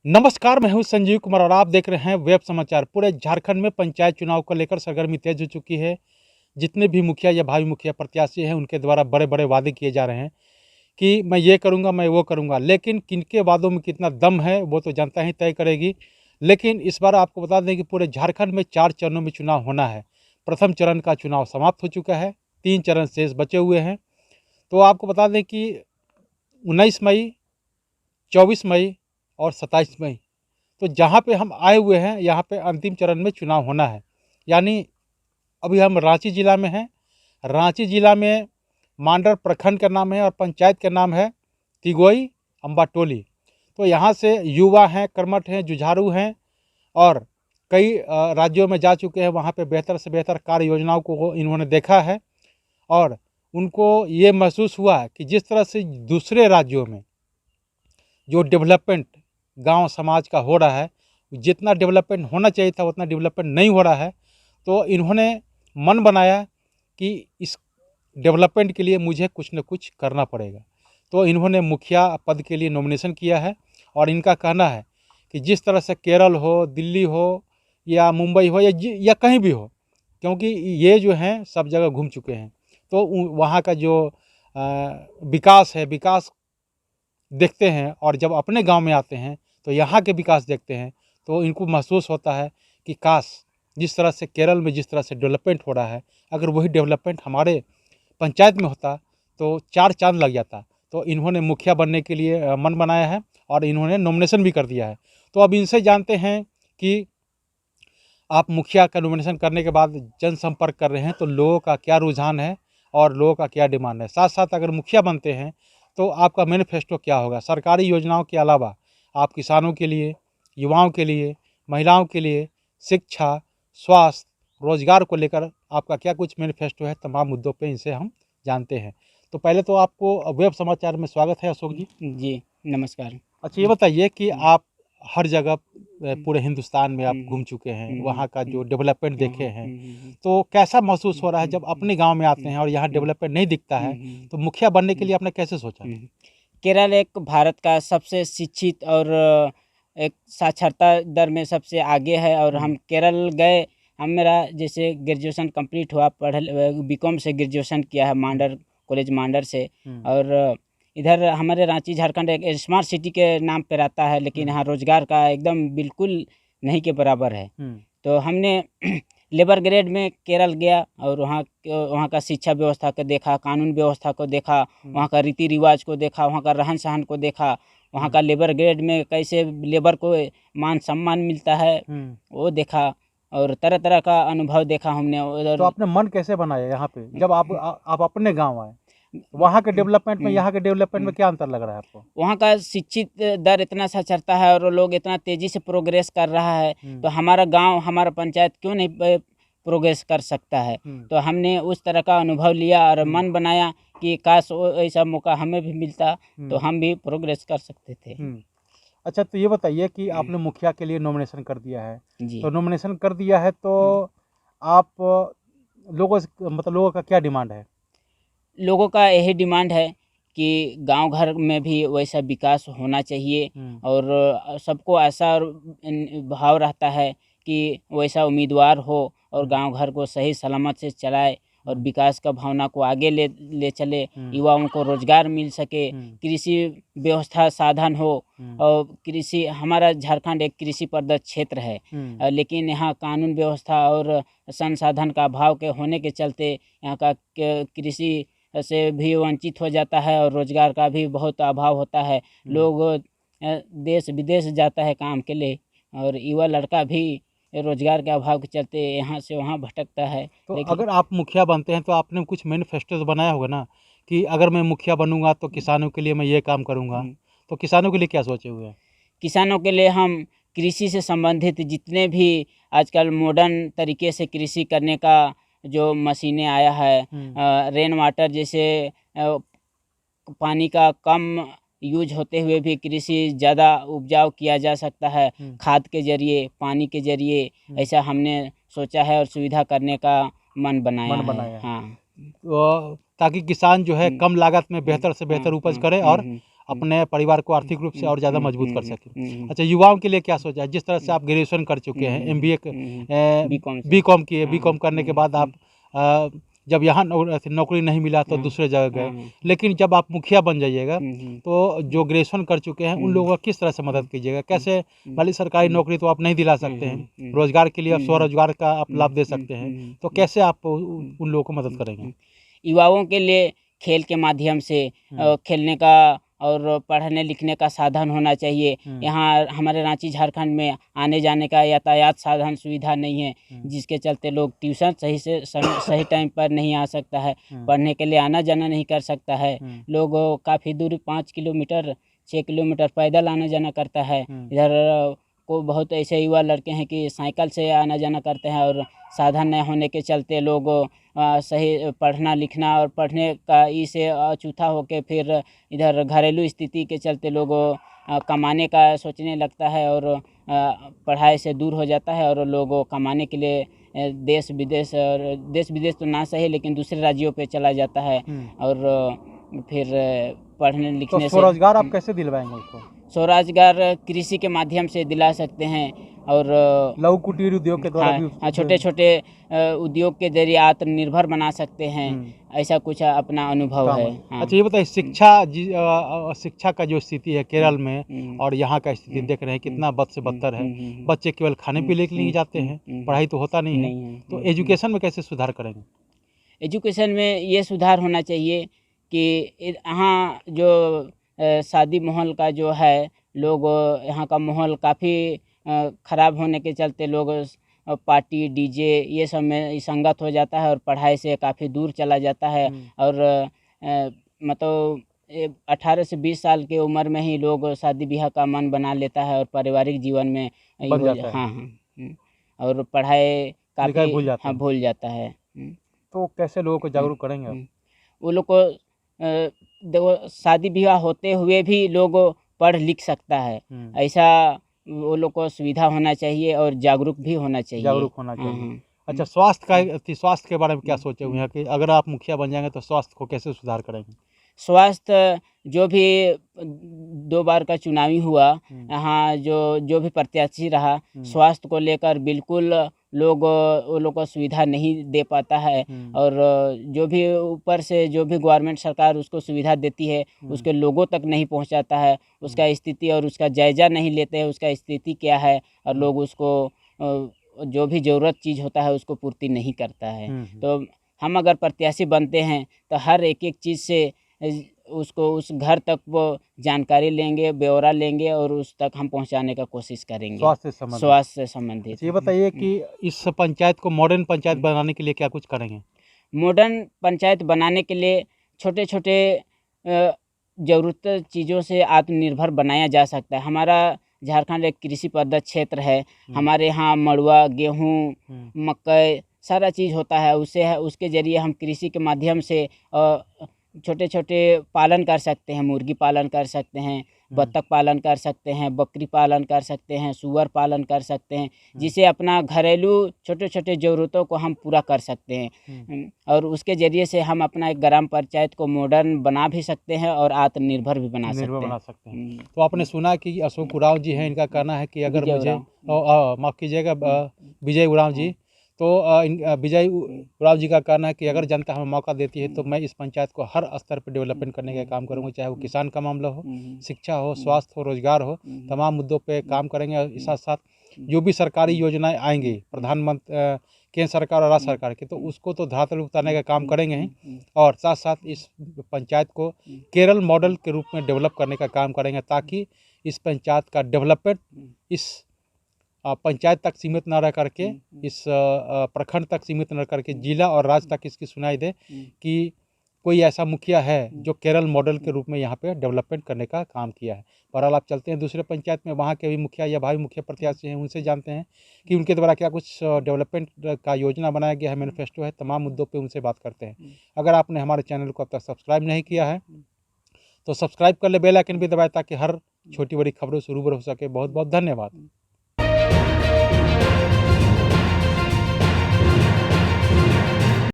नमस्कार, मैं हूं संजीव कुमार और आप देख रहे हैं वेब समाचार। पूरे झारखंड में पंचायत चुनाव को लेकर सरगर्मी तेज हो चुकी है। जितने भी मुखिया या भावी मुखिया प्रत्याशी हैं उनके द्वारा बड़े बड़े वादे किए जा रहे हैं कि मैं ये करूंगा, मैं वो करूंगा, लेकिन किनके वादों में कितना दम है वो तो जनता ही तय करेगी। लेकिन इस बार आपको बता दें कि पूरे झारखंड में 4 चरणों में चुनाव होना है। प्रथम चरण का चुनाव समाप्त हो चुका है, 3 चरण शेष बचे हुए हैं। तो आपको बता दें कि 19 मई, 24 मई और 27 मई, तो जहाँ पे हम आए हुए हैं यहाँ पे अंतिम चरण में चुनाव होना है। यानी अभी हम रांची ज़िला में हैं। रांची ज़िला में मांडर प्रखंड का नाम है और पंचायत का नाम है तिगोई अम्बाटोली। तो यहाँ से युवा हैं, कर्मठ हैं, जुझारू हैं और कई राज्यों में जा चुके हैं। वहाँ पे बेहतर से बेहतर कार्य योजनाओं को इन्होंने देखा है और उनको ये महसूस हुआ है कि जिस तरह से दूसरे राज्यों में जो डेवलपमेंट गांव समाज का हो रहा है, जितना डेवलपमेंट होना चाहिए था उतना डेवलपमेंट नहीं हो रहा है। तो इन्होंने मन बनाया कि इस डेवलपमेंट के लिए मुझे कुछ न कुछ करना पड़ेगा। तो इन्होंने मुखिया पद के लिए नॉमिनेशन किया है और इनका कहना है कि जिस तरह से केरल हो, दिल्ली हो या मुंबई हो या कहीं भी हो, क्योंकि ये जो हैं सब जगह घूम चुके हैं, तो वहाँ का जो विकास है, विकास देखते हैं और जब अपने गांव में आते हैं तो यहाँ के विकास देखते हैं तो इनको महसूस होता है कि काश जिस तरह से केरल में जिस तरह से डेवलपमेंट हो रहा है, अगर वही डेवलपमेंट हमारे पंचायत में होता तो 4 चांद लग जाता। तो इन्होंने मुखिया बनने के लिए मन बनाया है और इन्होंने नॉमिनेशन भी कर दिया है। तो अब इनसे जानते हैं कि आप मुखिया का नॉमिनेशन करने के बाद जनसंपर्क कर रहे हैं तो लोगों का क्या रुझान है और लोगों का क्या डिमांड है। साथ साथ अगर मुखिया बनते हैं तो आपका मैनिफेस्टो क्या होगा। सरकारी योजनाओं के अलावा आप किसानों के लिए, युवाओं के लिए, महिलाओं के लिए, शिक्षा, स्वास्थ्य, रोजगार को लेकर आपका क्या कुछ मैनिफेस्टो है, तमाम मुद्दों पे इनसे हम जानते हैं। तो पहले तो आपको वेब समाचार में स्वागत है अशोक जी। जी, नमस्कार। अच्छा, ये बताइए कि आप हर जगह पूरे हिंदुस्तान में आप घूम चुके हैं, वहाँ का जो डेवलपमेंट देखे हैं, तो कैसा महसूस हो रहा है जब अपने गांव में आते हैं और यहाँ डेवलपमेंट नहीं दिखता है, तो मुखिया बनने के लिए आपने कैसे सोचा? केरल एक भारत का सबसे शिक्षित और एक साक्षरता दर में सबसे आगे है और हम केरल गए। मेरा जैसे ग्रेजुएशन कंप्लीट हुआ, बीकॉम से ग्रेजुएशन किया है मांडर कॉलेज मांडर से। और इधर हमारे रांची झारखंड एक स्मार्ट सिटी के नाम पे रहता है, लेकिन यहाँ रोजगार का एकदम बिल्कुल नहीं के बराबर है। तो हमने लेबर ग्रेड में केरल गया और वहाँ का शिक्षा व्यवस्था को देखा, कानून व्यवस्था को देखा, वहाँ का रीति रिवाज को देखा, वहाँ का रहन सहन को देखा, वहाँ का लेबर ग्रेड में कैसे लेबर को मान सम्मान मिलता है वो देखा और तरह तरह का अनुभव देखा हमने। तो आपने मन कैसे बनाया यहाँ पे जब आप अपने गाँव आए? वहाँ के डेवलपमेंट में यहाँ के डेवलपमेंट में क्या अंतर लग रहा है आपको? वहाँ का शिक्षित दर इतना साक्षरता है और लोग इतना तेजी से प्रोग्रेस कर रहा है, तो हमारा गांव, हमारा पंचायत क्यों नहीं प्रोग्रेस कर सकता है। तो हमने उस तरह का अनुभव लिया और मन बनाया कि काश ऐसा मौका हमें भी मिलता तो हम भी प्रोग्रेस कर सकते थे। अच्छा, तो ये बताइए कि आपने मुखिया के लिए नॉमिनेशन कर दिया है, जी। तो नॉमिनेशन कर दिया है तो आप लोगों से मतलब लोगों का क्या डिमांड है? लोगों का यही डिमांड है कि गांव घर में भी वैसा विकास होना चाहिए और सबको ऐसा भाव रहता है कि वैसा उम्मीदवार हो और गांव घर को सही सलामत से चलाए और विकास का भावना को आगे ले चले, युवाओं को रोजगार मिल सके, कृषि व्यवस्था साधन हो। और कृषि, हमारा झारखंड एक कृषि प्रधान क्षेत्र है, लेकिन यहाँ कानून व्यवस्था और संसाधन का अभाव के होने के चलते यहाँ का कृषि से भी वंचित हो जाता है और रोजगार का भी बहुत अभाव होता है। लोग देश विदेश जाता है काम के लिए और युवा लड़का भी रोजगार के अभाव के चलते यहाँ से वहाँ भटकता है। तो अगर आप मुखिया बनते हैं तो आपने कुछ मैनिफेस्टो बनाया होगा ना कि अगर मैं मुखिया बनूंगा तो किसानों के लिए मैं ये काम करूंगा, तो किसानों के लिए क्या सोचे हुए हैं? किसानों के लिए हम कृषि से संबंधित जितने भी आजकल मॉडर्न तरीके से कृषि करने का जो मशीनें आया है, रेन वाटर जैसे पानी का कम यूज होते हुए भी कृषि ज़्यादा उपजाऊ किया जा सकता है, खाद के जरिए, पानी के जरिए, ऐसा हमने सोचा है और सुविधा करने का मन बनाया है। हाँ, तो ताकि किसान जो है कम लागत में बेहतर से बेहतर उपज करे और अपने परिवार को आर्थिक रूप से और ज़्यादा मजबूत कर सकें। अच्छा, युवाओं के लिए क्या सोचा है? जिस तरह से आप ग्रेजुएशन कर चुके हैं, MBA बीकॉम किए, बीकॉम करने के बाद आप जब यहाँ नौकरी नहीं मिला तो दूसरे जगह गए, लेकिन जब आप मुखिया बन जाइएगा तो जो ग्रेजुएशन कर चुके हैं उन लोगों का किस तरह से मदद कीजिएगा? कैसे, भले सरकारी नौकरी तो आप नहीं दिला सकते हैं, रोजगार के लिए आप स्वरोजगार का आप लाभ दे सकते हैं, तो कैसे आप उन लोगों को मदद करेंगे? युवाओं के लिए खेल के माध्यम से खेलने का और पढ़ने लिखने का साधन होना चाहिए। यहाँ हमारे रांची झारखंड में आने जाने का यातायात साधन सुविधा नहीं है, जिसके चलते लोग ट्यूशन सही टाइम पर नहीं आ सकता है, पढ़ने के लिए आना जाना नहीं कर सकता है। लोग काफ़ी दूरी 5 किलोमीटर 6 किलोमीटर पैदल आना जाना करता है। इधर को बहुत ऐसे युवा लड़के हैं कि साइकिल से आना जाना करते हैं, और साधन न होने के चलते लोग सही पढ़ना लिखना और पढ़ने का से अछूता होकर फिर इधर घरेलू स्थिति के चलते लोग कमाने का सोचने लगता है, और पढ़ाई से दूर हो जाता है, और लोग कमाने के लिए देश विदेश तो ना सही लेकिन दूसरे राज्यों पे चला जाता है, और फिर पढ़ने लिखने तो स्वरोजगार आप कैसे दिलवाएंगे उसको? स्वरोजगार कृषि के माध्यम से दिला सकते हैं, और लघु कुटीर उद्योग के द्वारा भी छोटे छोटे उद्योग के जरिए आत्मनिर्भर बना सकते हैं। ऐसा कुछ अपना अनुभव है। अच्छा, ये बताइए, शिक्षा का जो स्थिति है केरल में और यहाँ का स्थिति देख रहे हैं कितना बद से बदतर है। बच्चे केवल खाने पीने के लिए जाते हैं, पढ़ाई तो होता नहीं है। तो एजुकेशन में कैसे सुधार करेंगे? एजुकेशन में ये सुधार होना चाहिए कि यहाँ जो शादी माहौल का जो है, लोग यहाँ का माहौल काफ़ी ख़राब होने के चलते लोग पार्टी डीजे ये सब में संगत हो जाता है, और पढ़ाई से काफ़ी दूर चला जाता है, और मतलब 18 से 20 साल की उम्र में ही लोग शादी ब्याह का मन बना लेता है, और पारिवारिक जीवन में बन जाता है। और पढ़ाई काफ़ी भूल जाता है। तो कैसे लोगों को जागरूक करेंगे आप? वो लोग को देखो, शादी ब्याह होते हुए भी लोग पढ़ लिख सकता है, ऐसा वो लोग को सुविधा होना चाहिए, और जागरूक भी होना चाहिए। अच्छा, स्वास्थ्य के बारे में क्या सोचे हुए हैं कि अगर आप मुखिया बन जाएंगे तो स्वास्थ्य को कैसे सुधार करेंगे? स्वास्थ्य जो भी 2 बार का चुनावी हुआ, यहाँ जो भी प्रत्याशी रहा, स्वास्थ्य को लेकर बिल्कुल वो लोग को सुविधा नहीं दे पाता है, और जो भी ऊपर से जो भी गवर्नमेंट सरकार उसको सुविधा देती है उसके लोगों तक नहीं पहुंचाता है, उसका स्थिति और उसका जायजा नहीं लेते हैं, उसका स्थिति क्या है, और लोग उसको जो भी ज़रूरत चीज़ होता है उसको पूर्ति नहीं करता है। तो हम अगर प्रत्याशी बनते हैं तो हर एक चीज़ से उसको उस घर तक वो जानकारी लेंगे, ब्यौरा लेंगे, और उस तक हम पहुंचाने का कोशिश करेंगे, स्वास्थ्य से संबंधित। ये बताइए कि इस पंचायत को मॉडर्न पंचायत बनाने के लिए क्या कुछ करेंगे? मॉडर्न पंचायत बनाने के लिए छोटे छोटे ज़रूरत चीज़ों से आत्मनिर्भर बनाया जा सकता है। हमारा झारखंड एक कृषि प्रधान क्षेत्र है, हमारे यहाँ मड़ुआ, गेहूँ, मकई सारा चीज़ होता है, उसके ज़रिए हम कृषि के माध्यम से छोटे छोटे पालन कर सकते हैं, मुर्गी पालन कर सकते हैं, बत्तख पालन कर सकते हैं, बकरी पालन कर सकते हैं, सूअर पालन कर सकते हैं, जिससे अपना घरेलू छोटे छोटे ज़रूरतों को हम पूरा कर सकते हैं, और उसके ज़रिए से हम अपना एक ग्राम पंचायत को मॉडर्न बना भी सकते हैं और आत्मनिर्भर भी बना सकते हैं। तो आपने सुना कि अशोक उरांव जी हैं, इनका कहना है कि अगर मुझे माफ़ कीजिएगा, विजय उरांव जी, तो विजय उरांव जी का कहना है कि अगर जनता हमें मौका देती है तो मैं इस पंचायत को हर स्तर पर डेवलपमेंट करने का काम करूंगा, चाहे वो किसान का मामला हो, शिक्षा हो, स्वास्थ्य हो, रोजगार हो, तमाम मुद्दों पे काम करेंगे। और इस साथ साथ जो भी सरकारी योजनाएं आएंगी प्रधानमंत्री केंद्र सरकार और राज्य सरकार की, तो उसको तो धरातल पर उतारने का काम करेंगे ही, और साथ साथ इस पंचायत को केरल मॉडल के रूप में डेवलप करने का काम करेंगे, ताकि इस पंचायत का डेवलपमेंट इस पंचायत तक सीमित न रह करके, इस प्रखंड तक सीमित न रह करके जिला और राज्य तक इसकी सुनाई दे कि कोई ऐसा मुखिया है जो केरल मॉडल के रूप में यहाँ पे डेवलपमेंट करने का काम किया है। बहरहाल आप चलते हैं दूसरे पंचायत में, वहाँ के भी मुखिया या भावी मुखिया प्रत्याशी हैं, उनसे जानते हैं कि उनके द्वारा क्या कुछ डेवलपमेंट का योजना बनाया गया है, मैनिफेस्टो है, तमाम मुद्दों पर उनसे बात करते हैं। अगर आपने हमारे चैनल को अब तक सब्सक्राइब नहीं किया है तो सब्सक्राइब कर ले, बेल आइकन भी दबाएं, ताकि हर छोटी बड़ी खबरों से रूबरू हो सके। बहुत बहुत धन्यवाद।